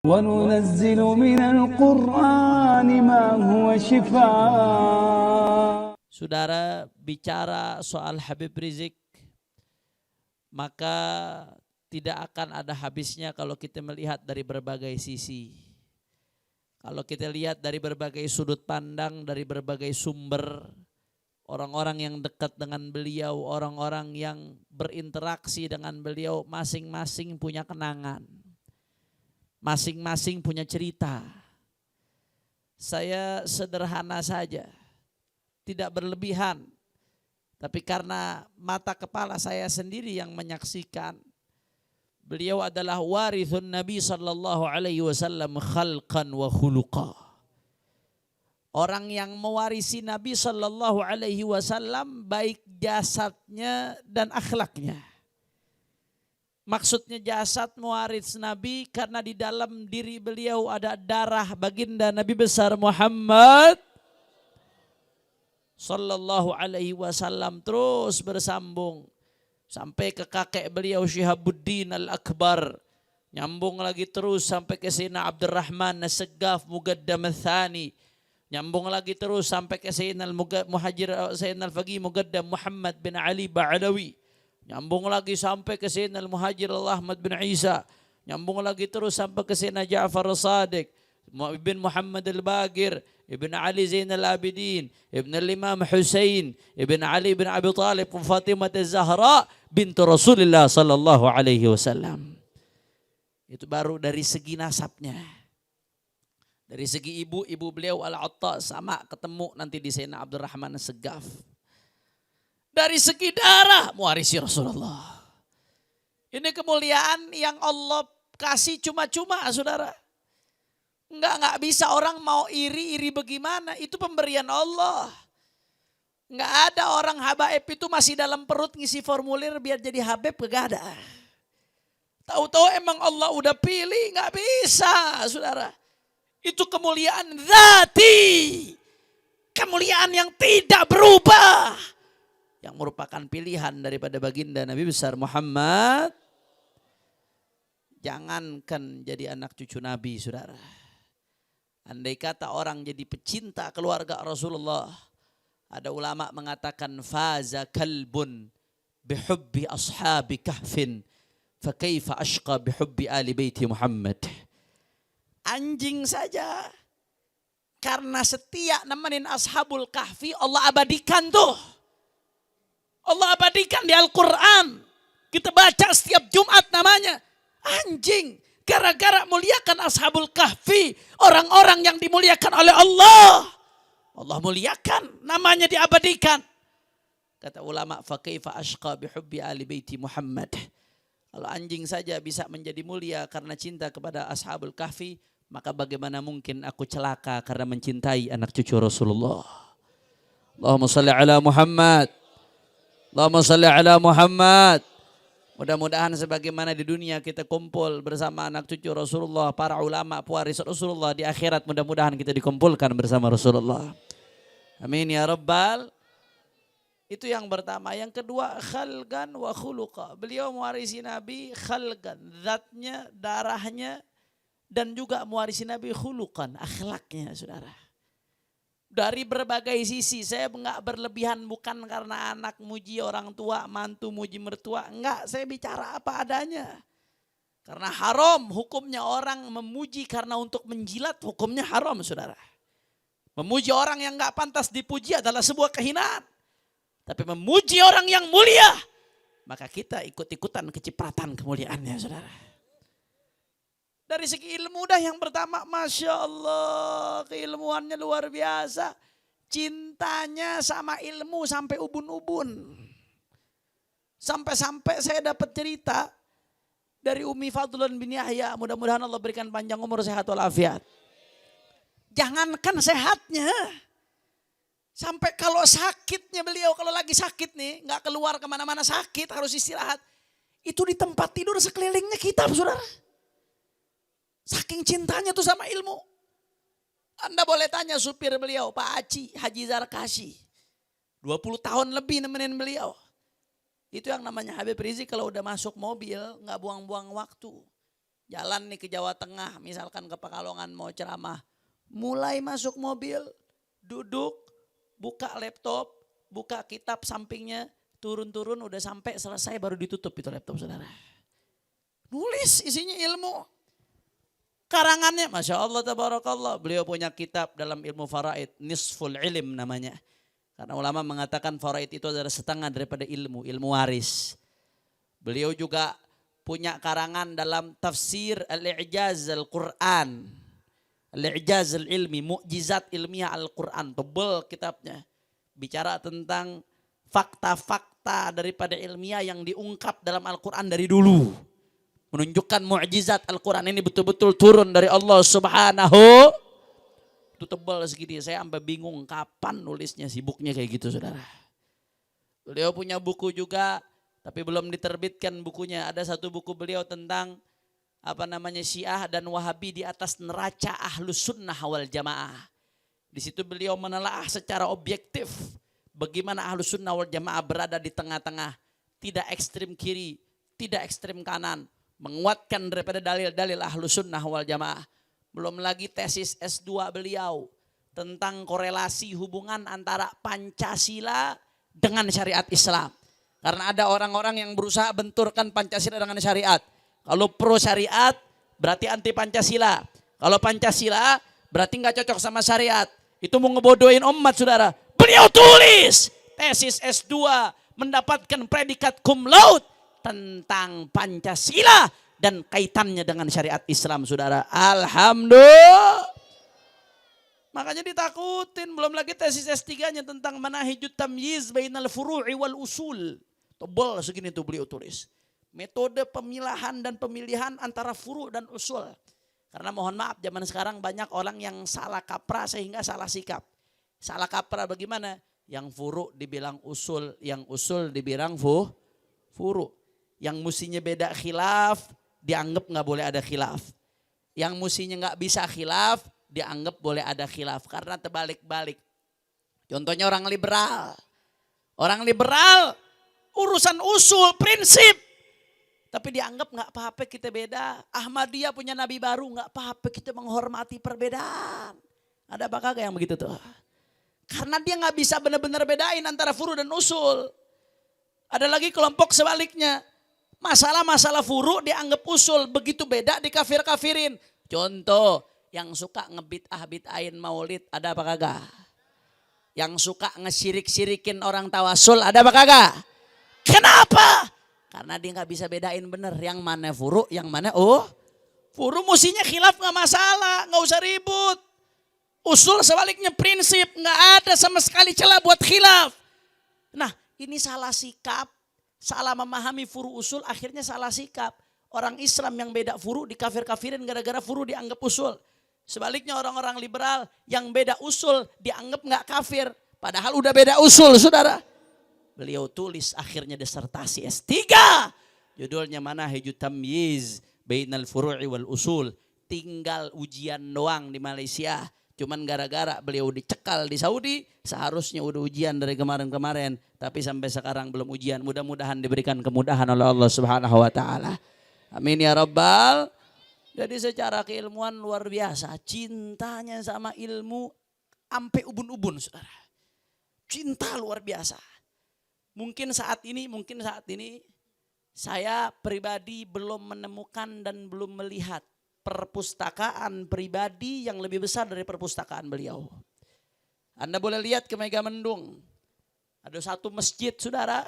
وننزل من القرآن ما هو شفاء. Saudara bicara soal Habib Rizik, maka tidak akan ada habisnya kalau kita melihat dari berbagai sisi. Kalau kita lihat dari berbagai sudut pandang, dari berbagai sumber, orang-orang yang dekat dengan beliau, orang-orang yang berinteraksi dengan beliau, masing-masing punya kenangan. Masing-masing punya cerita. Saya sederhana saja, tidak berlebihan. Tapi karena mata kepala saya sendiri yang menyaksikan, beliau adalah warithun Nabi sallallahu alaihi wasallam khalqan wa khuluqa. Orang yang mewarisi Nabi sallallahu alaihi wasallam baik jasadnya dan akhlaknya. Maksudnya jasad mewaris Nabi karena di dalam diri beliau ada darah baginda Nabi besar Muhammad sallallahu alaihi wasallam, terus bersambung sampai ke kakek beliau Syihabuddin Al-Akbar, nyambung lagi terus sampai ke Sayyidina Abdurrahman As-Saggaf Muqaddam Ats-Tsani, nyambung lagi terus sampai ke Sayyidina Al-Muhajir Sayyidina Al-Faqih Muqaddam Muhammad bin Ali Ba'alawi, nyambung lagi sampai ke Sayyidina Al-Muhajir Ahmad bin Isa, nyambung lagi terus sampai ke Sayyidina Ja'far As-Sadiq Ibn Muhammad Al-Bagir, Ibn Ali Zainal Abidin, Ibn Al-Imam Husain, Ibn Ali bin Abi Talib, Fatimah Az-Zahra bintu Rasulullah sallallahu alaihi wasallam. Itu baru dari segi nasabnya. Dari segi ibu beliau Al-Atta sama ketemu nanti di Sayyidina Abdurrahman As-Saggaf. Dari segi darah mewarisi Rasulullah. Ini kemuliaan yang Allah kasih cuma-cuma, saudara. Enggak bisa orang mau iri bagaimana, itu pemberian Allah. Enggak ada orang habaib itu masih dalam perut ngisi formulir biar jadi habib, enggak ada. Tahu-tahu emang Allah udah pilih, enggak bisa, saudara. Itu kemuliaan zati. Kemuliaan yang tidak berubah. Yang merupakan pilihan daripada baginda Nabi besar Muhammad. Jangankan jadi anak cucu Nabi, saudara. Andai kata orang jadi pecinta keluarga Rasulullah, ada ulama mengatakan faza kalbun bihubbi ashabi kahfin fa kaifa ashqa bihubbi ali baiti Muhammad. Anjing saja karena setia nemenin ashabul kahfi Allah abadikan tuh. Allah abadikan di Al-Quran. Kita baca setiap Jumat namanya. Anjing. Gara-gara muliakan ashabul kahfi. Orang-orang yang dimuliakan oleh Allah. Allah muliakan. Namanya diabadikan. Kata ulama. Fakaifa ashqa bihubbi ali baiti Muhammad. Kalau anjing saja bisa menjadi mulia karena cinta kepada ashabul kahfi. Maka bagaimana mungkin aku celaka karena mencintai anak cucu Rasulullah. Allahumma salli ala Muhammad. Allahumma salli ala Muhammad. Mudah-mudahan sebagaimana di dunia kita kumpul bersama anak cucu Rasulullah, para ulama pewaris Rasulullah, di akhirat mudah-mudahan kita dikumpulkan bersama Rasulullah. Amin ya rabbal. Itu yang pertama. Yang kedua, khalqan wa khuluqa. Beliau mewarisi Nabi khalqan, zatnya, darahnya, dan juga mewarisi Nabi khuluqan, akhlaknya, saudara. Dari berbagai sisi, saya enggak berlebihan bukan karena anak muji orang tua, mantu muji mertua, enggak, saya bicara apa adanya. Karena haram hukumnya orang memuji karena untuk menjilat, hukumnya haram, saudara. Memuji orang yang enggak pantas dipuji adalah sebuah kehinaan. Tapi memuji orang yang mulia, maka kita ikut-ikutan kecipratan kemuliaannya, saudara. Dari segi ilmu dah yang pertama, Masya Allah, keilmuannya luar biasa. Cintanya sama ilmu sampai ubun-ubun. Sampai-sampai saya dapat cerita dari Umi Fadlan bin Yahya. Mudah-mudahan Allah berikan panjang umur, sehat walafiat. Jangankan sehatnya. Sampai kalau sakitnya beliau, kalau lagi sakit nih, gak keluar kemana-mana sakit, harus istirahat. Itu di tempat tidur sekelilingnya kitab, saudara. Saking cintanya tuh sama ilmu. Anda boleh tanya supir beliau, Pak Aci, Haji Zarkashi. 20 tahun lebih nemenin beliau. Itu yang namanya Habib Rizik kalau udah masuk mobil, gak buang-buang waktu. Jalan nih ke Jawa Tengah, misalkan ke Pekalongan mau ceramah. Mulai masuk mobil, duduk, buka laptop, buka kitab sampingnya, turun-turun udah sampai selesai baru ditutup itu laptop saudara. Nulis isinya ilmu. Karangannya Masya Allah tabarakallah. Beliau punya kitab dalam ilmu faraid, Nisful Ilm namanya. Karena ulama mengatakan faraid itu adalah setengah daripada ilmu, ilmu waris. Beliau juga punya karangan dalam tafsir Al-I'jaz Al-Quran. Al-I'jaz Al-Ilmi, Mu'jizat Ilmiah Al-Quran. Tebal kitabnya. Bicara tentang fakta-fakta daripada ilmiah yang diungkap dalam Al-Quran dari dulu. Menunjukkan mu'jizat Al-Quran ini betul-betul turun dari Allah Subhanahu. Itu tebal segini, saya sampai bingung kapan nulisnya, sibuknya kayak gitu saudara. Beliau punya buku juga, tapi belum diterbitkan bukunya. Ada satu buku beliau tentang Syiah dan Wahabi di atas neraca Ahlus Sunnah wal Jamaah. Di situ beliau menelaah secara objektif bagaimana Ahlus Sunnah wal Jamaah berada di tengah-tengah, tidak ekstrim kiri, tidak ekstrim kanan, menguatkan daripada dalil-dalil Ahlus Sunnah wal Jamaah. Belum lagi tesis S2 beliau tentang korelasi hubungan antara Pancasila dengan syariat Islam. Karena ada orang-orang yang berusaha benturkan Pancasila dengan syariat. Kalau pro syariat berarti anti Pancasila. Kalau Pancasila berarti nggak cocok sama syariat. Itu mau ngebodohin umat saudara. Beliau tulis tesis S2 mendapatkan predikat cum laude tentang Pancasila dan kaitannya dengan syariat Islam saudara. Alhamdulillah. Makanya ditakutin. Belum lagi tesis S3-nya tentang manahijut tamyiz bainal furu'i wal usul. Tebal segini tuh beliau tulis. Metode pemilahan dan pemilihan antara furu' dan usul. Karena mohon maaf zaman sekarang banyak orang yang salah kaprah sehingga salah sikap. Salah kaprah bagaimana? Yang furu' dibilang usul, yang usul dibilang furu'. Yang mestinya beda khilaf, dianggap nggak boleh ada khilaf. Yang mestinya nggak bisa khilaf, dianggap boleh ada khilaf. Karena terbalik-balik. Contohnya orang liberal. Orang liberal urusan usul, prinsip. Tapi dianggap nggak apa-apa kita beda. Ahmadiyah punya nabi baru, nggak apa-apa kita menghormati perbedaan. Ada apa kagak yang begitu tuh? Karena dia nggak bisa benar-benar bedain antara furu dan usul. Ada lagi kelompok sebaliknya. Masalah-masalah furu dianggap usul, begitu beda dikafir-kafirin. Contoh, yang suka ngebid'ah-bid'ain maulid, ada apa kagak? Yang suka ngesyirik-syirikin orang tawasul, ada apa kagak? Kenapa? Karena dia nggak bisa bedain bener yang mana furu, yang mana furu mestinya khilaf nggak masalah, nggak usah ribut. Usul sebaliknya prinsip, nggak ada sama sekali celah buat khilaf. Nah ini salah sikap, salah memahami furu usul, akhirnya salah sikap. Orang Islam yang beda furu dikafir-kafirin gara-gara furu dianggap usul. Sebaliknya orang-orang liberal yang beda usul dianggap nggak kafir, padahal udah beda usul saudara. Beliau tulis akhirnya disertasi S3. Judulnya Manahijut Tamyiz Bainal Furu'i wal Usul. Tinggal ujian doang di Malaysia. Cuman gara-gara beliau dicekal di Saudi. Seharusnya udah ujian dari kemarin-kemarin. Tapi sampai sekarang belum ujian. Mudah-mudahan diberikan kemudahan oleh Allah Subhanahu wa ta'ala. Amin ya Rabbal. Jadi secara keilmuan luar biasa. Cintanya sama ilmu ampe ubun-ubun saudara. Cinta luar biasa. Mungkin saat ini saya pribadi belum menemukan dan belum melihat perpustakaan pribadi yang lebih besar dari perpustakaan beliau. Anda boleh lihat ke Megamendung. Ada satu masjid saudara.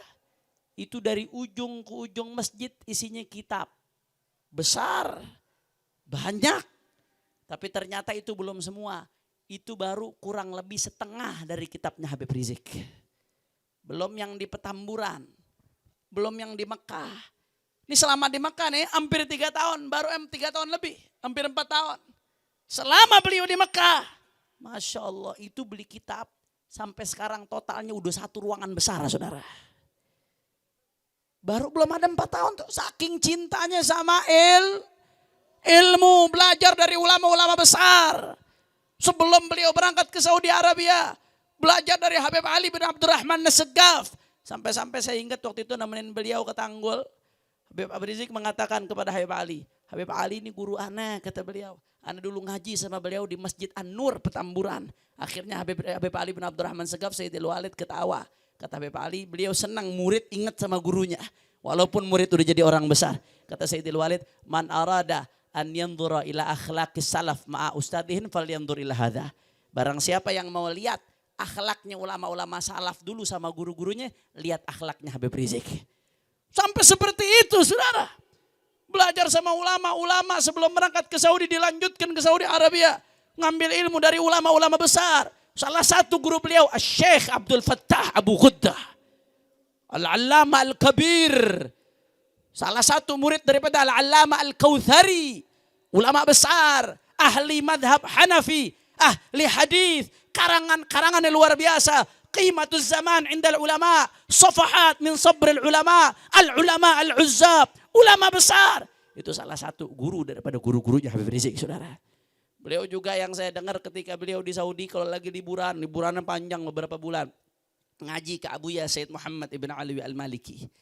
Itu dari ujung ke ujung masjid isinya kitab. Besar. Banyak. Tapi ternyata itu belum semua. Itu baru kurang lebih setengah dari kitabnya Habib Rizik. Belum yang di Petamburan. Belum yang di Mekah. Ini selama di Mekah nih hampir 3 tahun. Baru 3 tahun lebih. Hampir 4 tahun. Selama beliau di Mekah. Masya Allah itu beli kitab. Sampai sekarang totalnya udah 1 ruangan besar saudara. Baru belum ada 4 tahun tuh. Saking cintanya sama ilmu. Belajar dari ulama-ulama besar. Sebelum beliau berangkat ke Saudi Arabia. Belajar dari Habib Ali bin Abdurrahman As-Saggaf. Sampai-sampai saya ingat waktu itu nemenin beliau ke Tanggul. Habib Rizik mengatakan kepada Habib Ali. Habib Ali ini guru ana, kata beliau. Ana dulu ngaji sama beliau di Masjid An-Nur Petamburan. Akhirnya Habib Ali bin Abdurrahman Segaf Sayyidil Walid ketawa. Kata Habib Ali, beliau senang murid ingat sama gurunya. Walaupun murid udah jadi orang besar. Kata Sayyidil Walid, man arada an yanzura ila akhlaqis salaf ma'a ustadihin falyanzur ila hadha. Barang siapa yang mau lihat akhlaknya ulama-ulama salaf dulu sama guru-gurunya, lihat akhlaknya Habib Rizik. Sampai seperti itu, saudara. Belajar sama ulama-ulama sebelum berangkat ke Saudi, dilanjutkan ke Saudi Arabia. Ngambil ilmu dari ulama-ulama besar. Salah satu guru beliau, Syekh Abdul Fattah Abu Ghuddah. Al-Allama Al-Kabir. Salah satu murid daripada Al-Allama Al-Kautsari. Ulama besar, ahli madhab Hanafi, ahli hadis, karangan-karangan yang luar biasa. Qimatuz zaman indal ulama, safahat min sabril ulama, al-ulama al-uzzab. Ulama besar. Itu salah satu guru daripada guru-gurunya Habib Rizik, saudara. Beliau juga yang saya dengar ketika beliau di Saudi kalau lagi liburannya panjang beberapa bulan. Ngaji ke Abuya Sayyid Muhammad Ibn Alwi Al-Maliki.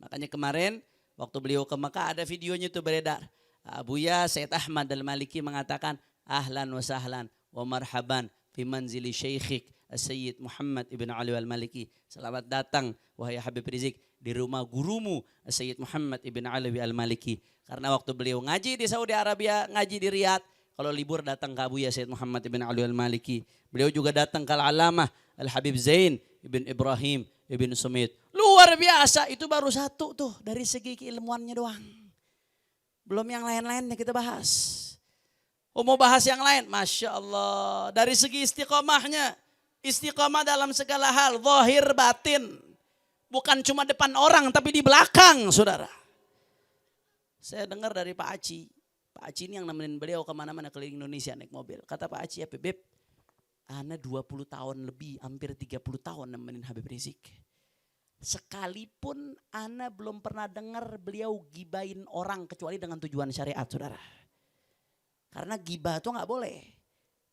Makanya kemarin waktu beliau ke Mekah ada videonya itu beredar. Abuya Sayyid Ahmad Al-Maliki mengatakan, ahlan wa sahlan wa marhaban fi manzili syekhik Sayyid Muhammad Ibn Alwi Al-Maliki. Selamat datang wahai Habib Rizik di rumah gurumu Sayyid Muhammad Ibn Alwi Al-Maliki. Karena waktu beliau ngaji di Saudi Arabia, ngaji di Riyadh, kalau libur datang ke Abuya Sayyid Muhammad Ibn Alwi Al-Maliki. Beliau juga datang ke Al-Alamah Al-Habib Zain Ibn Ibrahim Ibn Sumit. Luar biasa, itu baru satu tuh dari segi keilmuannya doang. Belum yang lain-lainnya kita bahas. Mau bahas yang lain, Masya Allah. Dari segi istiqomahnya, istiqomah dalam segala hal, zahir batin. Bukan cuma depan orang tapi di belakang, saudara. Saya dengar dari Pak Aci. Pak Aci ini yang nemenin beliau kemana-mana keliling Indonesia naik mobil. Kata Pak Aci, ya Beb, ana 20 tahun lebih, hampir 30 tahun nemenin Habib Rizik. Sekalipun ana belum pernah dengar beliau gibain orang kecuali dengan tujuan syariat, saudara. Karena gibah itu gak boleh.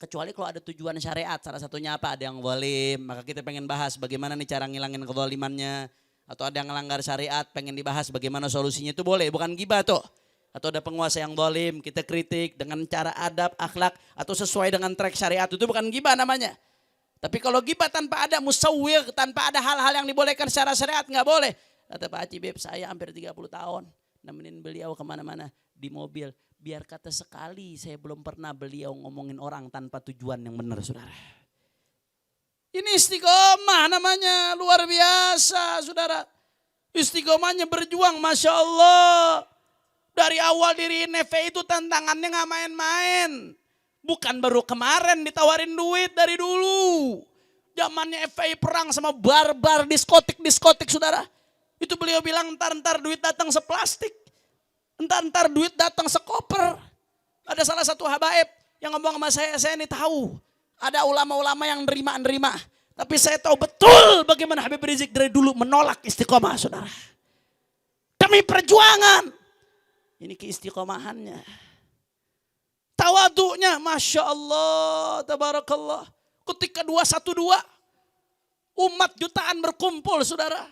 Kecuali kalau ada tujuan syariat, salah satunya apa? Ada yang zalim, maka kita pengen bahas bagaimana nih cara ngilangin kezalimannya. Atau ada yang ngelanggar syariat, pengen dibahas bagaimana solusinya, itu boleh, bukan gibah tuh. Atau ada penguasa yang zalim, kita kritik dengan cara adab, akhlak, atau sesuai dengan track syariat, itu bukan gibah namanya. Tapi kalau gibah tanpa ada musawwir, tanpa ada hal-hal yang dibolehkan secara syariat, nggak boleh. Kata Pak Haji, Beb, saya hampir 30 tahun nemenin beliau kemana-mana di mobil. Biar kata sekali saya belum pernah beliau ngomongin orang tanpa tujuan yang benar, saudara. Ini istiqomah namanya, luar biasa, saudara. Istiqomahnya berjuang, Masya Allah. Dari awal diri FPI itu tantangannya gak main-main. Bukan baru kemarin ditawarin duit dari dulu. Zamannya FPI perang sama barbar diskotik, saudara. Itu beliau bilang ntar duit datang seplastik. Ntar duit datang sekoper. Ada salah satu habaib yang ngomong sama saya ini tahu. Ada ulama-ulama yang nerima. Tapi saya tahu betul bagaimana Habib Rizik dari dulu menolak istiqomah, saudara. Demi perjuangan. Ini keistiqomahannya. Tawadunya, Masya Allah, tabarakallah. Ketika 212, umat jutaan berkumpul, saudara.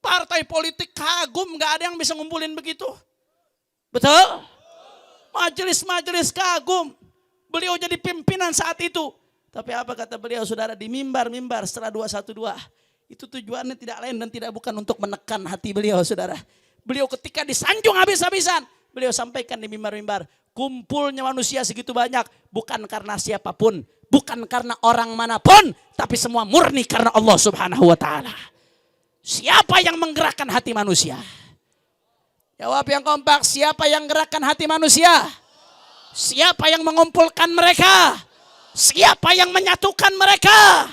Partai politik kagum, gak ada yang bisa ngumpulin begitu. Betul? Majelis-majelis kagum. Beliau jadi pimpinan saat itu. Tapi apa kata beliau, saudara, di mimbar setelah 212. Itu tujuannya tidak lain dan tidak bukan untuk menekan hati beliau, saudara. Beliau ketika disanjung habis-habisan, beliau sampaikan di mimbar-mimbar. Kumpulnya manusia segitu banyak bukan karena siapapun. Bukan karena orang manapun. Tapi semua murni karena Allah Subhanahu wa ta'ala. Siapa yang menggerakkan hati manusia? Jawab yang kompak, siapa yang gerakkan hati manusia? Siapa yang mengumpulkan mereka? Siapa yang menyatukan mereka?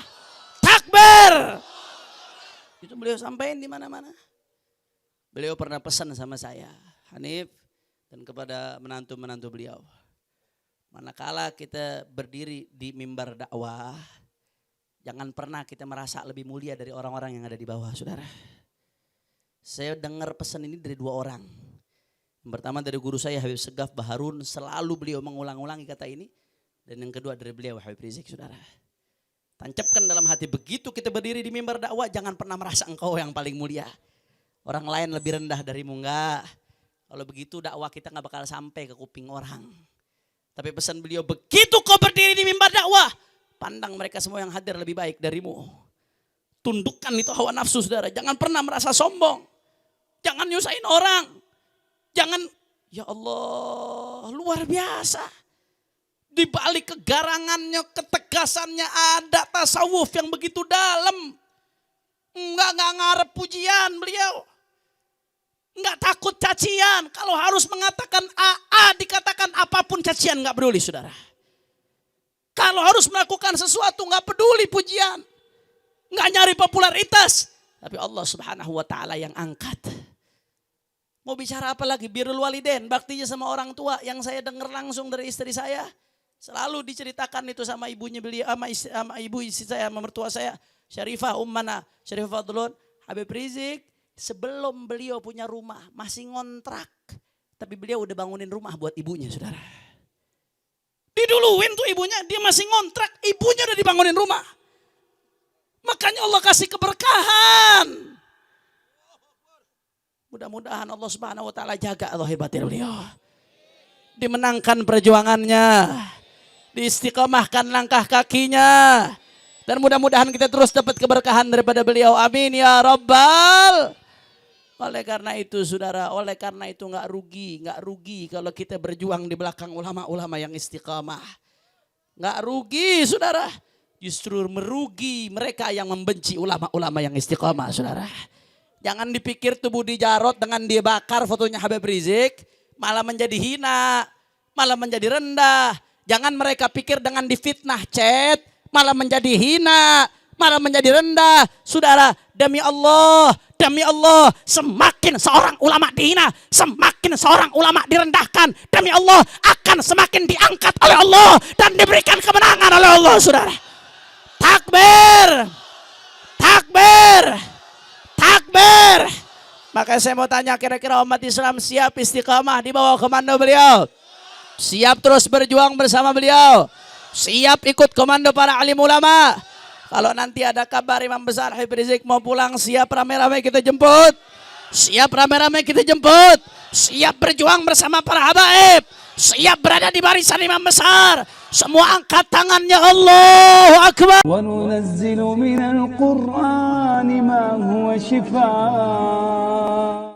Takbir. Itu beliau sampaikan di mana-mana. Beliau pernah pesan sama saya, Hanif, dan kepada menantu-menantu beliau. Manakala kita berdiri di mimbar dakwah, jangan pernah kita merasa lebih mulia dari orang-orang yang ada di bawah, saudara. Saya dengar pesan ini dari dua orang. Yang pertama dari guru saya Habib Segaf Baharun, selalu beliau mengulang-ulangi kata ini. Dan yang kedua dari beliau Habib Rizik, saudara. Tancapkan dalam hati, begitu kita berdiri di mimbar dakwah, jangan pernah merasa engkau yang paling mulia. Orang lain lebih rendah darimu, enggak. Kalau begitu dakwah kita nggak bakal sampai ke kuping orang. Tapi pesan beliau, begitu kau berdiri di mimbar dakwah, pandang mereka semua yang hadir lebih baik darimu. Tundukkan itu hawa nafsu, saudara. Jangan pernah merasa sombong. Jangan nyusahin orang. Jangan, ya Allah, luar biasa. Di balik kegarangannya, ketegasannya ada tasawuf yang begitu dalam. Enggak ngarep pujian beliau. Enggak takut cacian. Kalau harus mengatakan AA, dikatakan apapun cacian, enggak peduli, saudara. Kalau harus melakukan sesuatu, enggak peduli pujian. Enggak nyari popularitas. Tapi Allah Subhanahu wa ta'ala yang angkat. Mau bicara apa lagi? Birrul walidain, baktinya sama orang tua, yang saya dengar langsung dari istri saya. Selalu diceritakan itu sama ibunya beliau, sama ibu istri saya, sama mertua saya, Syarifah Ummana, Syarifah Fadlun, Habib Rizik. Sebelum beliau punya rumah, masih ngontrak. Tapi beliau udah bangunin rumah buat ibunya, saudara. Diduluin tuh ibunya, dia masih ngontrak, ibunya udah dibangunin rumah. Makanya Allah kasih keberkahan. Mudah-mudahan Allah Subhanahu wa ta'ala jaga Allah hebatnya beliau. Dimenangkan perjuangannya. Diistiqomahkan langkah kakinya. Dan mudah-mudahan kita terus dapat keberkahan daripada beliau. Amin ya Rabbal. Oleh karena itu saudara, oleh karena itu nggak rugi kalau kita berjuang di belakang ulama-ulama yang istiqamah. Nggak rugi saudara, justru merugi mereka yang membenci ulama-ulama yang istiqamah saudara. Jangan dipikir tubuh dijarot dengan dia bakar fotonya Habib Rizik, malah menjadi hina, malah menjadi rendah. Jangan mereka pikir dengan difitnah chat, malah menjadi hina, malah menjadi rendah. Saudara, demi Allah, semakin seorang ulama dihina, semakin seorang ulama direndahkan, demi Allah akan semakin diangkat oleh Allah dan diberikan kemenangan oleh Allah, saudara. Takbir, takbir, takbir. Maka saya mau tanya, kira-kira umat Islam siap istiqamah di bawah komando beliau? Siap terus berjuang bersama beliau? Siap ikut komando para alim ulama? Kalau nanti ada kabar Imam Besar Habib Rizik mau pulang, siap rame-rame kita jemput. Siap rame-rame kita jemput. Siap berjuang bersama para habaib. Siap berada di barisan Imam Besar. Semua angkat tangannya, Allahu Akbar. Wa nunazzilu minal Qur'ani ma huwa shifaa